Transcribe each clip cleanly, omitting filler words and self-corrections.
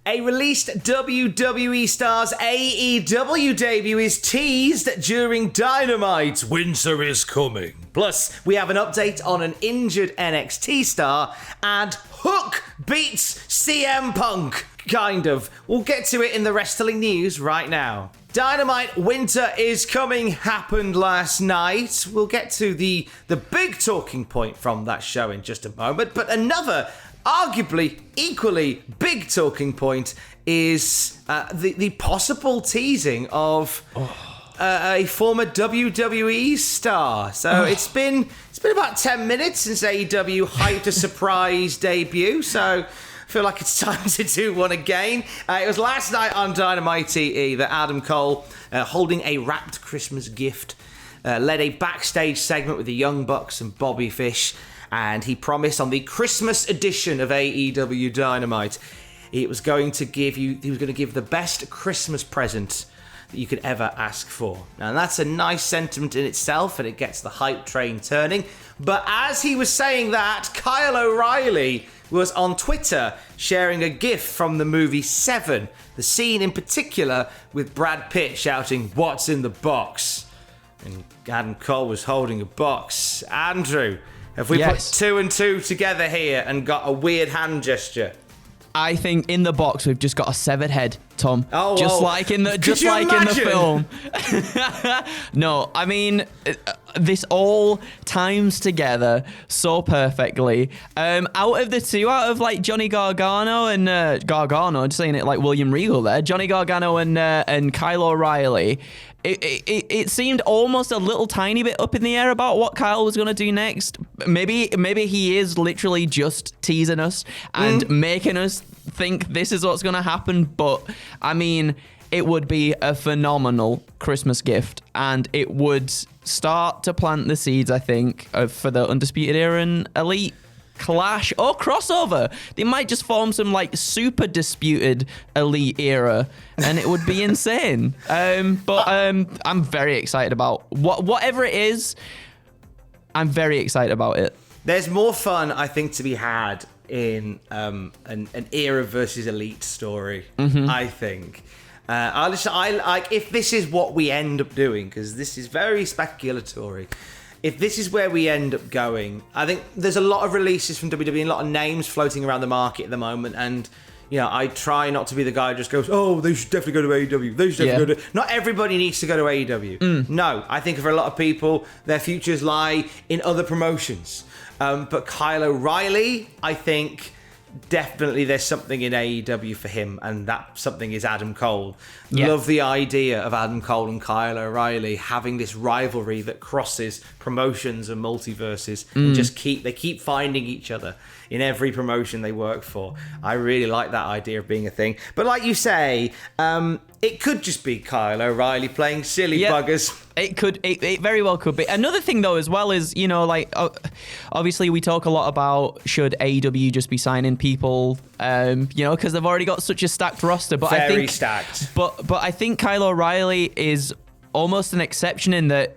A released WWE Stars AEW debut is teased during Dynamite. Winter is coming. Plus, we have an update on an injured NXT star, and Hook beats CM Punk. Kind of. We'll get to it in the wrestling news right now. Dynamite Winter is Coming happened last night. We'll get to the big talking point from that show in just a moment, but another arguably equally big talking point is the possible teasing of a former WWE star. So it's been about 10 minutes since AEW hyped a surprise debut, so I feel like it's time to do one again. It was last night on Dynamite TE that Adam Cole, holding a wrapped Christmas gift, led a backstage segment with the Young Bucks and Bobby Fish, and he promised on the Christmas edition of AEW Dynamite he was going to give the best Christmas present that you could ever ask for. Now that's a nice sentiment in itself, and it gets the hype train turning. But as he was saying that, Kyle O'Reilly was on Twitter sharing a gif from the movie Seven, the scene in particular with Brad Pitt shouting, "What's in the box?" And Adam Cole was holding a box. Andrew, have we put 2 and 2 together here and got a weird hand gesture? I think in the box we've just got a severed head, Tom. Like in the film. No, I mean this all times together so perfectly. Out of the two, like Johnny Gargano and Gargano, just saying it like William Regal there, Johnny Gargano and Kyle O'Reilly. It seemed almost a little tiny bit up in the air about what Kyle was going to do next. Maybe he is literally just teasing us and making us think this is what's going to happen. But, I mean, it would be a phenomenal Christmas gift, and it would start to plant the seeds, I think, for the Undisputed Era and Elite clash or crossover. They might just form some like super disputed Elite era, and it would be insane. But I'm very excited about whatever it is. I'm very excited about it. There's more fun, I think, to be had in an era versus Elite story. I think. I like if this is what we end up doing, because this is very speculatory. If this is where we end up going, I think there's a lot of releases from WWE, a lot of names floating around the market at the moment, and I try not to be the guy who just goes, "Oh, they should definitely go to AEW. They should definitely go to." Not everybody needs to go to AEW. No, I think for a lot of people, their futures lie in other promotions. But Kyle O'Reilly, I think definitely there's something in AEW for him, and that something is Adam Cole. Love the idea of Adam Cole and Kyle O'Reilly having this rivalry that crosses promotions and multiverses, and they keep finding each other in every promotion they work for. I really like that idea of being a thing. But like you say, it could just be Kyle O'Reilly playing silly buggers. It very well could be. Another thing though as well is, obviously we talk a lot about should AEW just be signing people, because they've already got such a stacked roster. But I think stacked. But I think Kyle O'Reilly is almost an exception in that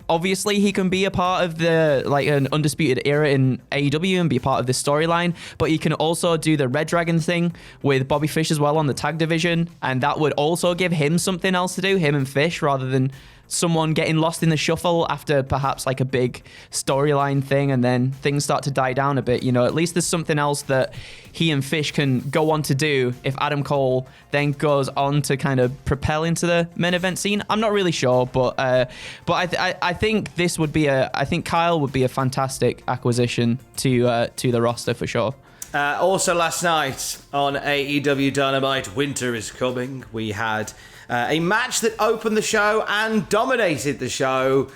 obviously he can be a part of an Undisputed Era in AEW and be part of this storyline, but he can also do the Red Dragon thing with Bobby Fish as well on the tag division, and that would also give him something else to do, him and Fish, rather than someone getting lost in the shuffle after perhaps like a big storyline thing and then things start to die down a bit. At least there's something else that he and Fish can go on to do if Adam Cole then goes on to kind of propel into the main event scene. I'm not really sure, but I think I think Kyle would be a fantastic acquisition to the roster for sure. Also last night on AEW Dynamite, Winter is Coming, we had a match that opened the show and dominated the show.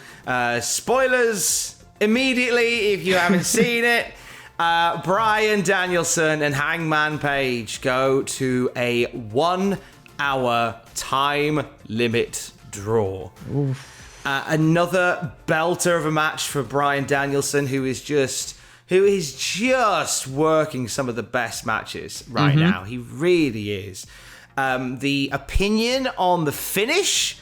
Spoilers immediately if you haven't seen it. Bryan Danielson and Hangman Page go to a 1 hour time limit draw. Another belter of a match for Bryan Danielson, who is just working some of the best matches right now. He really is. The opinion on the finish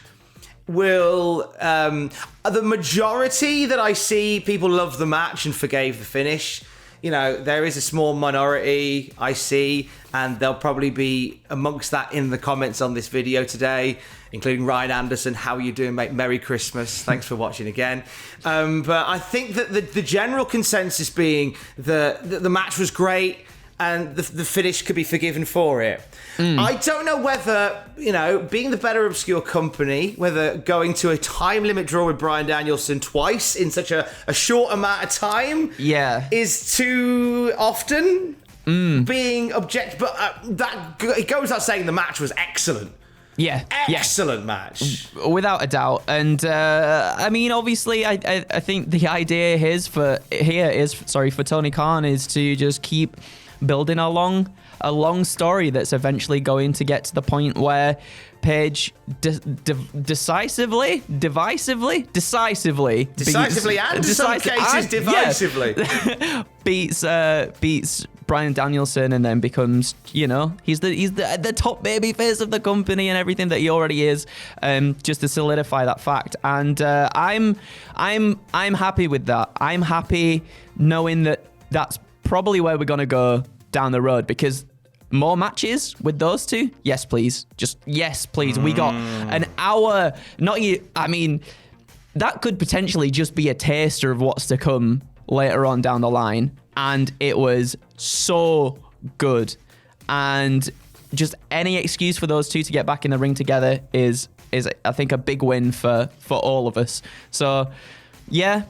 will... the majority that I see, people love the match and forgave the finish. there is a small minority I see, and they'll probably be amongst that in the comments on this video today, including Ryan Anderson. How are you doing, mate? Merry Christmas. Thanks for watching again. But I think that the general consensus being the match was great and the finish could be forgiven for it. I don't know whether, being the better obscure company, whether going to a time limit draw with Bryan Danielson twice in such a short amount of time is too often being objective. But it goes without saying the match was excellent. Yeah. Excellent match. Without a doubt. And obviously, I think the idea is for Tony Khan is to just keep building a long story that's eventually going to get to the point where Paige decisively, and divisively beats Bryan Danielson, and then becomes, he's the top baby face of the company and everything that he already is, just to solidify that fact. And I'm happy with that. I'm happy knowing that that's probably where we're gonna go down the road, because more matches with those two, yes please, just yes please. We got an hour. That could potentially just be a taster of what's to come later on down the line, and it was so good. And just any excuse for those two to get back in the ring together is I think a big win for all of us. So yeah,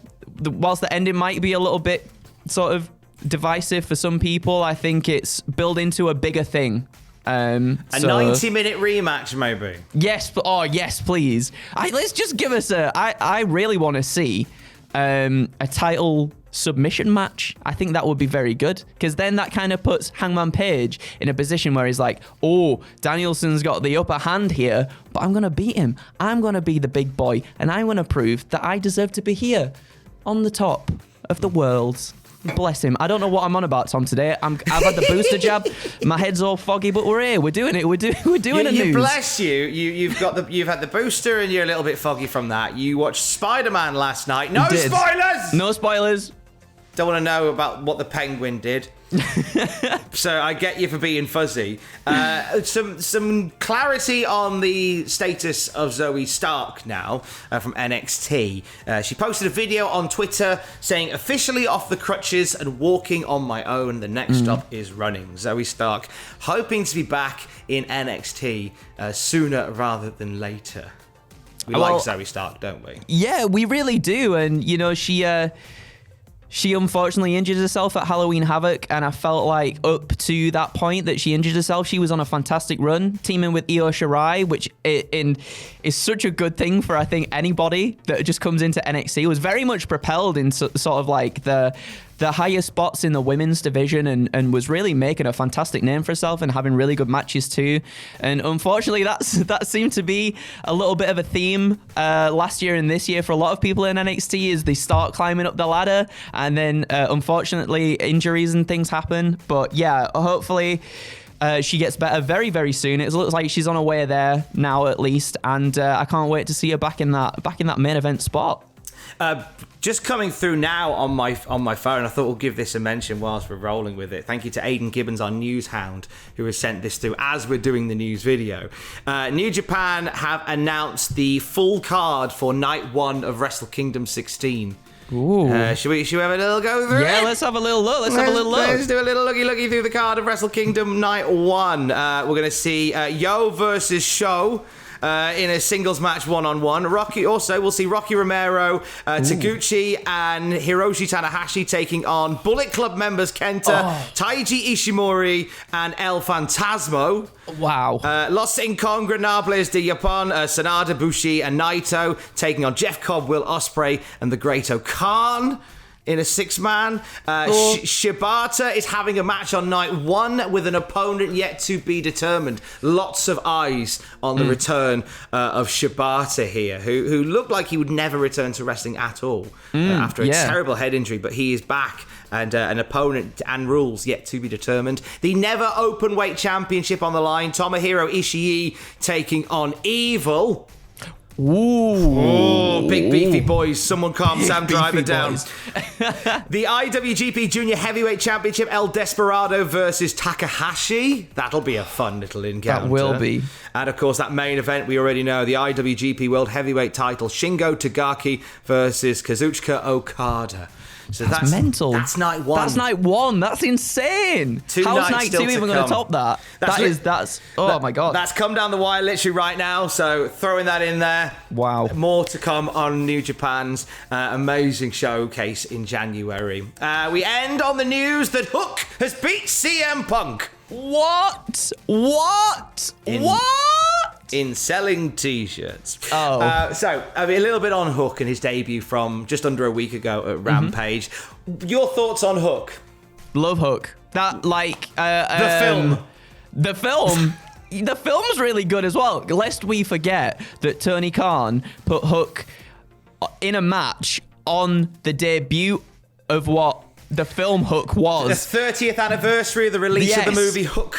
whilst the ending might be a little bit sort of divisive for some people, I think it's built into a bigger thing. A 90-minute rematch, maybe. Yes, yes, please. Let's just give us I really want to see a title submission match. I think that would be very good, because then that kind of puts Hangman Page in a position where he's like, Danielson's got the upper hand here, but I'm going to beat him. I'm going to be the big boy, and I'm going to prove that I deserve to be here on the top of the world. Bless him. I don't know what I'm on about, Tom, today. I've had the booster jab. My head's all foggy, but we're here. We're doing it. We're doing a news. Bless you. You've had the booster, and you're a little bit foggy from that. You watched Spider-Man last night. No spoilers. No spoilers. Don't want to know about what the Penguin did. So I get you for being fuzzy. Some clarity on the status of Zoe Stark now from NXT. She posted a video on Twitter saying, officially off the crutches and walking on my own. The next stop is running. Zoe Stark hoping to be back in NXT sooner rather than later. We like Zoe Stark, don't we? Yeah, we really do. And, she unfortunately injured herself at Halloween Havoc, and I felt like up to that point that she injured herself, she was on a fantastic run, teaming with Io Shirai, which is such a good thing for, I think, anybody that just comes into NXT. It was very much propelled in sort of like the higher spots in the women's division, and was really making a fantastic name for herself and having really good matches too. And unfortunately, that seemed to be a little bit of a theme last year and this year for a lot of people in NXT, is they start climbing up the ladder, and then unfortunately injuries and things happen. But yeah, hopefully she gets better very, very soon. It looks like she's on her way there now, at least, and I can't wait to see her back in that main event spot. Just coming through now on my phone, I thought we'll give this a mention whilst we're rolling with it. Thank you to Aidan Gibbons, our news hound, who has sent this through as we're doing the news video. New Japan have announced the full card for Night 1 of Wrestle Kingdom 16. Ooh. Should we have a little go through it? Yeah, let's have a little look. Let's do a little looky through the card of Wrestle Kingdom Night 1. We're going to see Yo versus Sho. In a singles match one-on-one. We'll see Rocky Romero, Taguchi, and Hiroshi Tanahashi taking on Bullet Club members Kenta, Taiji Ishimori, and El Fantasmo. Wow. Los Incongranables de Japón, Sanada, Bushi, and Naito taking on Jeff Cobb, Will Ospreay, and the Great O'Khan in a six-man. Shibata is having a match on Night 1 with an opponent yet to be determined. Lots of eyes on the return of Shibata here, who looked like he would never return to wrestling at all after a terrible head injury, but he is back. And an opponent and rules yet to be determined. The Never Openweight Championship on the line. Tomohiro Ishii taking on Evil. Ooh, big beefy boys. Someone calm Sam Driver down. The IWGP Junior Heavyweight Championship, El Desperado versus Takahashi. That'll be a fun little encounter. That will be. And of course, that main event we already know, the IWGP World Heavyweight title, Shingo Tagaki versus Kazuchika Okada. So that's mental. That's night one. That's night one. That's insane. How's night two even going to top that? That's my God. That's come down the wire literally right now. So throwing that in there. Wow. More to come on New Japan's amazing showcase in January. We end on the news that Hook has beat CM Punk. What? In selling T-shirts. Oh. So, a little bit on Hook and his debut from just under a week ago at Rampage. Your thoughts on Hook? Love Hook. That, The film's really good as well. Lest we forget that Tony Khan put Hook in a match on the debut of what the film Hook was. The 30th anniversary of the release of the movie Hook.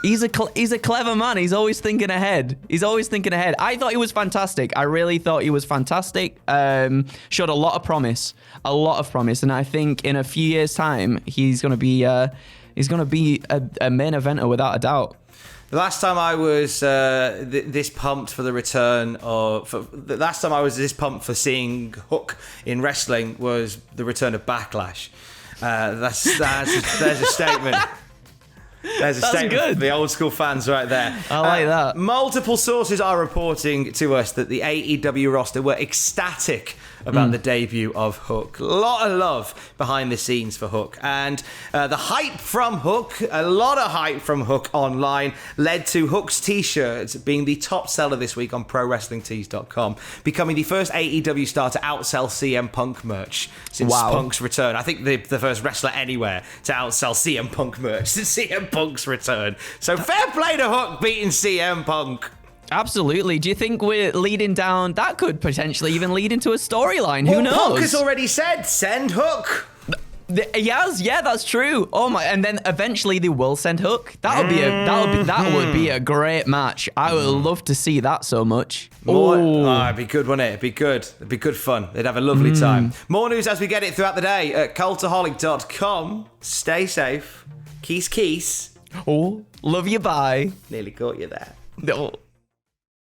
He's a clever man. He's always thinking ahead. I thought he was fantastic. I really thought he was fantastic. Showed a lot of promise. And I think in a few years' time, he's going to be a main eventer without a doubt. The last time I was this pumped for the return the last time I was this pumped for seeing Hook in wrestling was the return of Backlash. There's a statement. There's a statement good. for the old school fans right there. I like that. Multiple sources are reporting to us that the AEW roster were ecstatic about the debut of Hook. A lot of love behind the scenes for Hook. And the hype from Hook, a lot of hype from Hook online, led to Hook's t-shirts being the top seller this week on ProWrestlingTees.com, becoming the first AEW star to outsell CM Punk merch since Punk's return. I think the first wrestler anywhere to outsell CM Punk merch since CM Punk's return. So fair play to Hook beating CM Punk. Absolutely. Do you think we're leading down? That could potentially even lead into a storyline. Who knows? Punk has already said, send Hook. Yes, yeah, that's true. Oh my! And then eventually they will send Hook. That would be a great match. I would love to see that so much. It'd be good, wouldn't it? It'd be good. It'd be good fun. They'd have a lovely time. More news as we get it throughout the day at Cultaholic.com. Stay safe. Keys. Oh, love you. Bye. Nearly caught you there. No.